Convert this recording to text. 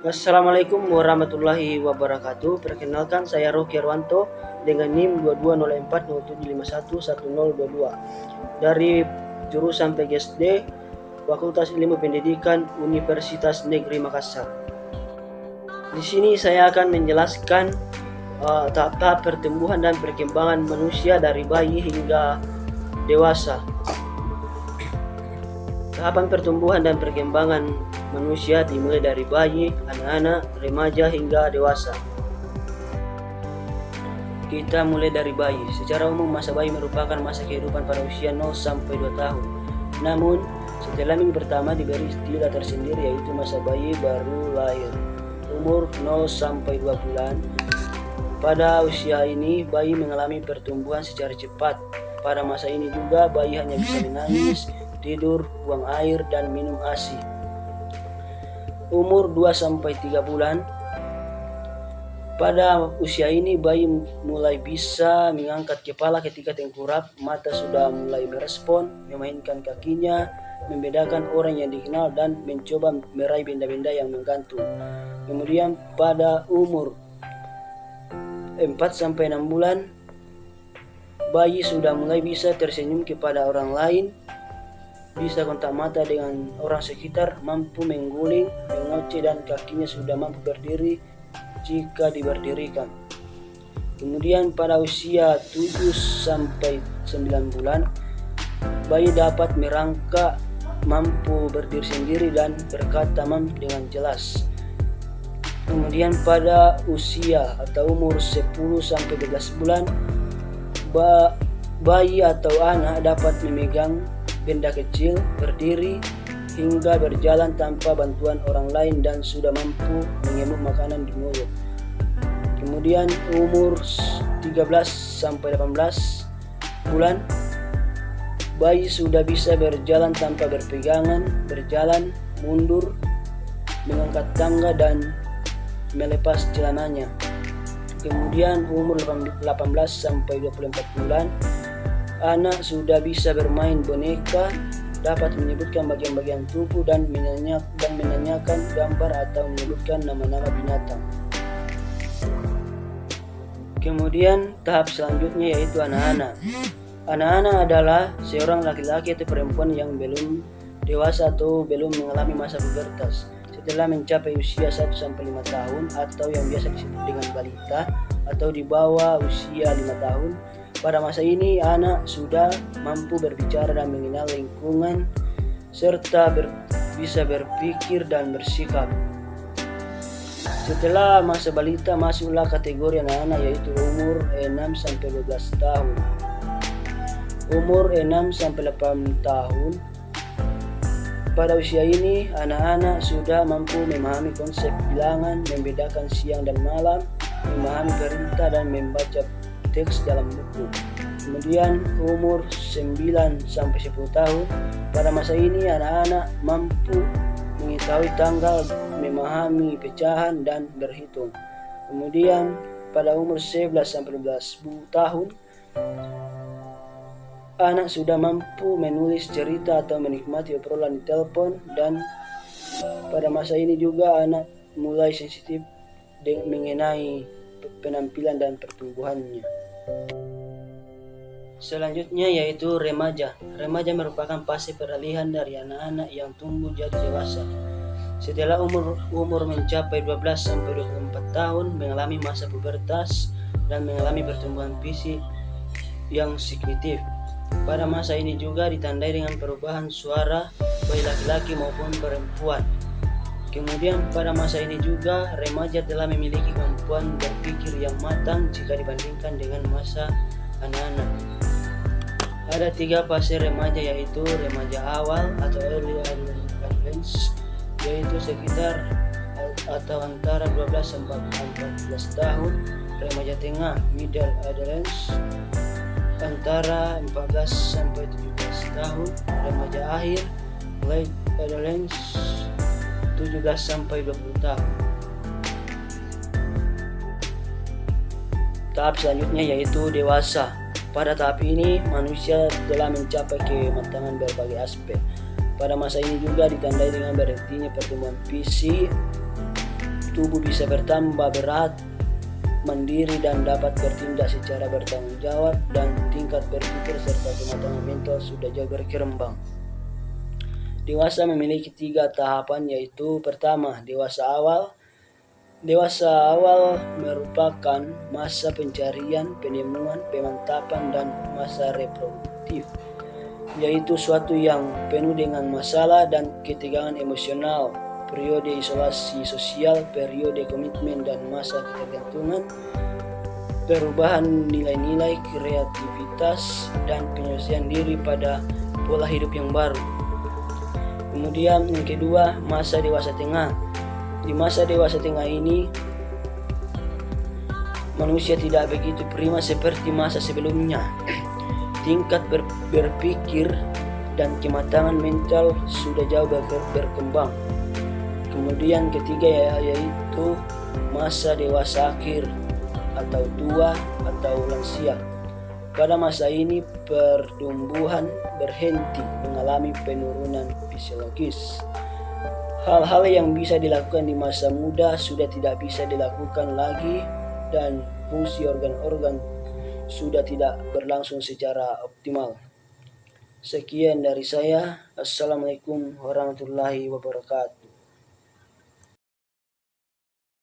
Assalamualaikum warahmatullahi wabarakatuh. Perkenalkan, saya Rocky Arwanto dengan NIM 220407511022 dari jurusan PGSD Fakultas Ilmu Pendidikan Universitas Negeri Makassar. Di sini saya akan menjelaskan tahap-tahap pertumbuhan dan perkembangan manusia dari bayi hingga dewasa. Tahapan pertumbuhan dan perkembangan manusia dimulai dari bayi, anak-anak, remaja hingga dewasa. Kita mulai dari bayi. Secara umum masa bayi merupakan masa kehidupan pada usia 0 sampai 2 tahun. Namun, setelah minggu pertama diberi istilah tersendiri, yaitu masa bayi baru lahir, umur 0 sampai 2 bulan. Pada usia ini, bayi mengalami pertumbuhan secara cepat. Pada masa ini juga bayi hanya bisa menangis, tidur, buang air, dan minum ASI. Umur 2 sampai 3 bulan. Pada usia ini bayi mulai bisa mengangkat kepala ketika tengkurap, mata sudah mulai merespon, memainkan kakinya, membedakan orang yang dikenal, dan mencoba meraih benda-benda yang menggantung. Kemudian pada umur 4 sampai 6 bulan, bayi sudah mulai bisa tersenyum kepada orang lain, bisa kontak mata dengan orang sekitar, mampu mengguling, mengoceh, dan kakinya sudah mampu berdiri jika diberdirikan. Kemudian pada usia 7 sampai 9 bulan, bayi dapat merangkak, mampu berdiri sendiri, dan berkata dengan jelas. Kemudian pada usia atau umur 10 sampai 12 bulan, bayi atau anak dapat memegang benda kecil, berdiri, hingga berjalan tanpa bantuan orang lain dan sudah mampu mengemuk makanan di mulut. Kemudian umur 13 sampai 18 bulan, bayi sudah bisa berjalan tanpa berpegangan, berjalan, mundur, mengangkat tangga, dan melepas celananya. Kemudian umur 18 sampai 24 bulan, anak sudah bisa bermain boneka, dapat menyebutkan bagian-bagian tubuh dan menanyakan gambar atau menyebutkan nama-nama binatang. Kemudian tahap selanjutnya yaitu anak-anak. Anak-anak adalah seorang laki-laki atau perempuan yang belum dewasa atau belum mengalami masa pubertas. Setelah mencapai usia 1 sampai 5 tahun atau yang biasa disebut dengan balita atau di bawah usia 5 tahun, pada masa ini anak sudah mampu berbicara dan mengenal lingkungan serta bisa berpikir dan bersikap. Setelah masa balita masuklah kategori anak-anak, yaitu umur 6 sampai 12 tahun. Umur 6 sampai 8 tahun. Pada usia ini anak-anak sudah mampu memahami konsep bilangan, membedakan siang dan malam, memahami perintah, dan membaca teks dalam buku. Kemudian umur 9 sampai 10 tahun. Pada masa ini anak-anak mampu mengetahui tanggal, memahami pecahan, dan berhitung. Kemudian pada umur 11 sampai 12 tahun, anak sudah mampu menulis cerita atau menikmati obrolan di telepon, dan pada masa ini juga anak mulai sensitif mengenai penampilan dan pertumbuhannya. Selanjutnya yaitu remaja. Remaja merupakan fase peralihan dari anak-anak yang tumbuh jadi dewasa. Setelah umur mencapai 12 sampai 24 tahun, mengalami masa pubertas dan mengalami pertumbuhan fisik yang signifikan. Pada masa ini juga ditandai dengan perubahan suara baik laki-laki maupun perempuan. Kemudian pada masa ini juga remaja telah memiliki kemampuan berpikir yang matang jika dibandingkan dengan masa anak-anak. Ada 3 fase remaja, yaitu remaja awal atau early adolescence, yaitu sekitar atau antara 12 sampai 14 tahun, remaja tengah middle adolescence antara 14 sampai 17 tahun, remaja akhir late adolescence 17 sampai 20 tahun. Tahap selanjutnya yaitu dewasa. Pada tahap ini manusia telah mencapai kematangan berbagai aspek. Pada masa ini juga ditandai dengan berhentinya pertumbuhan fisik, tubuh bisa bertambah berat, mandiri dan dapat bertindak secara bertanggung jawab, dan tingkat berpikir serta kematangan mental sudah jauh berkembang. Dewasa memiliki 3 tahapan, yaitu pertama, dewasa awal. Dewasa awal merupakan masa pencarian, penemuan, pemantapan, dan masa reproduktif, yaitu suatu yang penuh dengan masalah dan ketegangan emosional, periode isolasi sosial, periode komitmen dan masa ketergantungan, perubahan nilai-nilai, kreativitas, dan penyelesaian diri pada pola hidup yang baru. Kemudian yang kedua, masa dewasa tengah. Di masa dewasa tengah ini, manusia tidak begitu prima seperti masa sebelumnya. Tingkat berpikir dan kematangan mental sudah jauh berkembang. Kemudian ketiga yaitu masa dewasa akhir atau tua atau lansia. Pada masa ini pertumbuhan berhenti, mengalami penurunan fisiologis. Hal-hal yang bisa dilakukan di masa muda sudah tidak bisa dilakukan lagi, dan fungsi organ-organ sudah tidak berlangsung secara optimal. Sekian dari saya. Assalamualaikum warahmatullahi wabarakatuh.